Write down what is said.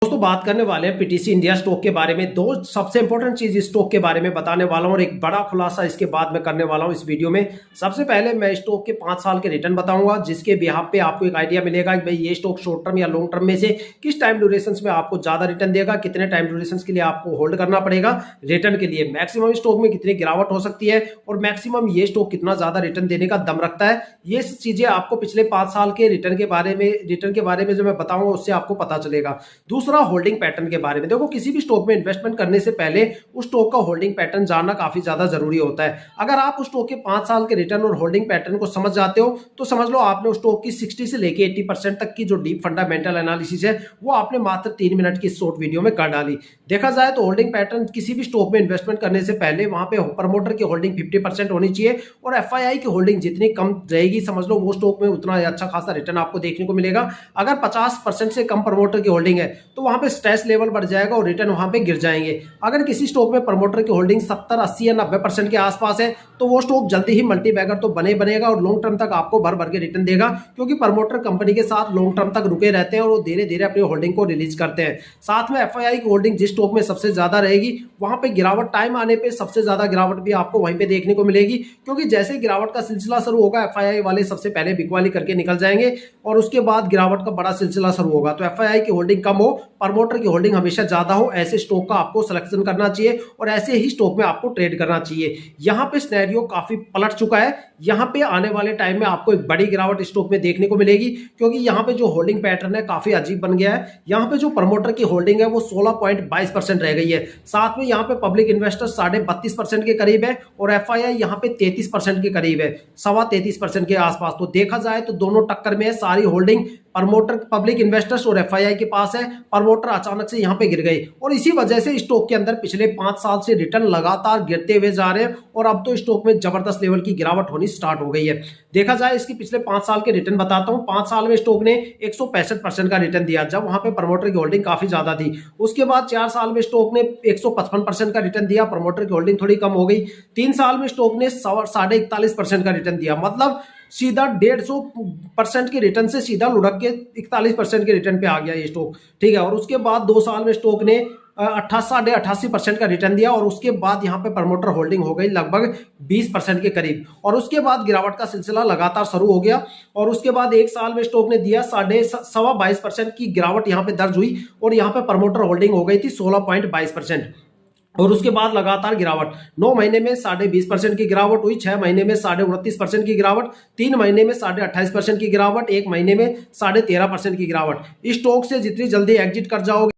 दोस्तों बात करने वाले हैं पीटीसी इंडिया स्टॉक के बारे में। दो सबसे इंपॉर्टेंट चीज इस स्टॉक के बारे में बताने वाला हूं और एक बड़ा खुलासा इसके बाद में करने वाला हूं इस वीडियो में। सबसे पहले मैं स्टॉक के 5 साल के रिटर्न बताऊंगा, जिसके बिहाफ पे आपको एक आइडिया मिलेगा कि भाई ये स्टॉक शॉर्ट टर्म या लॉन्ग टर्म में से किस टाइम ड्यूरेशन में आपको ज्यादा रिटर्न देगा, कितने टाइम ड्यूरेशन के लिए आपको होल्ड करना पड़ेगा रिटर्न के लिए, मैक्सिमम स्टॉक में कितनी गिरावट हो सकती है और मैक्सिमम ये स्टॉक कितना ज्यादा रिटर्न देने का दम रखता है। ये चीजें आपको पिछले 5 साल के रिटर्न के बारे में जो मैं बताऊंगा उससे आपको पता चलेगा। दूसरा, होल्डिंग पैटर्न के बारे में। देखो, किसी भी स्टॉक में इन्वेस्टमेंट करने से पहले उस स्टॉक का होल्डिंग पैटर्न जानना काफी ज्यादा जरूरी होता है। अगर आप उस स्टॉक के 5 साल के रिटर्न और होल्डिंग पैटर्न को समझ जाते हो तो समझ लो आपने उस स्टॉक की 60 से लेके 80% तक की जो डीप फंडामेंटल एनालिसिस है वो आपने मात्र 3 मिनट की शॉर्ट वीडियो में कर डाली। देखा जाए तो होल्डिंग पैटर्न किसी भी स्टॉक में इन्वेस्टमेंट करने से पहले वहां पे प्रमोटर की होल्डिंग 50% होनी चाहिए और एफआईआई की होल्डिंग जितनी कम रहेगी समझ लो वो स्टॉक में उतना अच्छा खासा रिटर्न आपको देखने को मिलेगा। अगर 50% से कम प्रमोटर की होल्डिंग है तो वहां पे स्ट्रेस लेवल बढ़ जाएगा और रिटर्न वहां पे गिर जाएंगे। अगर किसी स्टॉक में प्रमोटर की होल्डिंग 70, 80 या 90% के आसपास है तो वो स्टॉक जल्दी ही मल्टी बैगर तो बनेगा और लॉन्ग टर्म तक आपको भर भर के रिटर्न देगा, क्योंकि प्रमोटर कंपनी के साथ लॉन्ग टर्म तक रुके रहते हैं और वो धीरे धीरे अपनी होल्डिंग को रिलीज करते हैं। साथ में एफआईआई की होल्डिंग जिस स्टॉक में सबसे ज्यादा रहेगी वहां पे गिरावट टाइम आने पे सबसे ज्यादा गिरावट भी आपको वहीं पे देखने को मिलेगी, क्योंकि जैसे गिरावट का सिलसिला शुरू होगा एफआईआई वाले सबसे पहले बिकवाली करके निकल जाएंगे और उसके बाद गिरावट का बड़ा सिलसिला शुरू होगा। तो एफआईआई की होल्डिंग कम हो, प्रमोटर की होल्डिंग हमेशा ज्यादा हो, ऐसे स्टॉक का आपको सिलेक्शन करना चाहिए और ऐसे ही स्टॉक में आपको ट्रेड करना चाहिए। यहां पे सिनेरियो काफी पलट चुका है। यहां पे आने वाले टाइम में आपको एक बड़ी गिरावट स्टॉक में देखने को मिलेगी, क्योंकि यहां पे जो होल्डिंग पैटर्न है काफी अजीब बन गया है। यहां पे जो प्रमोटर की होल्डिंग है वो 16.22% रह गई है। साथ में यहां पे पब्लिक इन्वेस्टर 32.5% के करीब है और एफआईआई यहां पे 33% के करीब है, 33.25% के आसपास। तो देखा जाए तो दोनों टक्कर में है। सारी होल्डिंग प्रमोटर पब्लिक इन्वेस्टर्स और एफआईआई के पास है। प्रमोटर अचानक से यहां पे गिर गए और इसी वजह से स्टॉक के अंदर पिछले 5 साल से रिटर्न लगातार गिरते हुए जा रहे हैं और अब तो स्टॉक में जबरदस्त लेवल की गिरावट होनी स्टार्ट हो गई है। देखा जाए इसकी पिछले 5 साल के रिटर्न बताता हूं। 5 साल में स्टॉक ने 165% का रिटर्न दिया जब वहां पे प्रमोटर की होल्डिंग काफी ज्यादा थी। उसके बाद 4 साल में स्टॉक ने 155% का रिटर्न दिया, प्रमोटर की होल्डिंग थोड़ी कम हो गई। 3 साल में स्टॉक ने 41.5% का रिटर्न दिया, मतलब सीधा 150% के रिटर्न से सीधा लुढ़क के 41% के रिटर्न पे आ गया ये स्टॉक, ठीक है। और उसके बाद 2 साल में स्टॉक ने 88% का रिटर्न दिया और उसके बाद यहां पे प्रमोटर होल्डिंग हो गई लगभग 20% के करीब और उसके बाद गिरावट का सिलसिला लगातार शुरू हो गया और उसके बाद 1 साल में स्टॉक ने दिया 22.5% की गिरावट यहां पे दर्ज हुई और यहां पे प्रमोटर होल्डिंग हो गई थी 16.22% और उसके बाद लगातार गिरावट। 9 महीने में 20.5% की गिरावट हुई, 6 महीने में 29.5% की गिरावट, 3 महीने में 28.5% की गिरावट, 1 महीने में 13.5% की गिरावट। इस स्टॉक से जितनी जल्दी एग्जिट कर जाओगे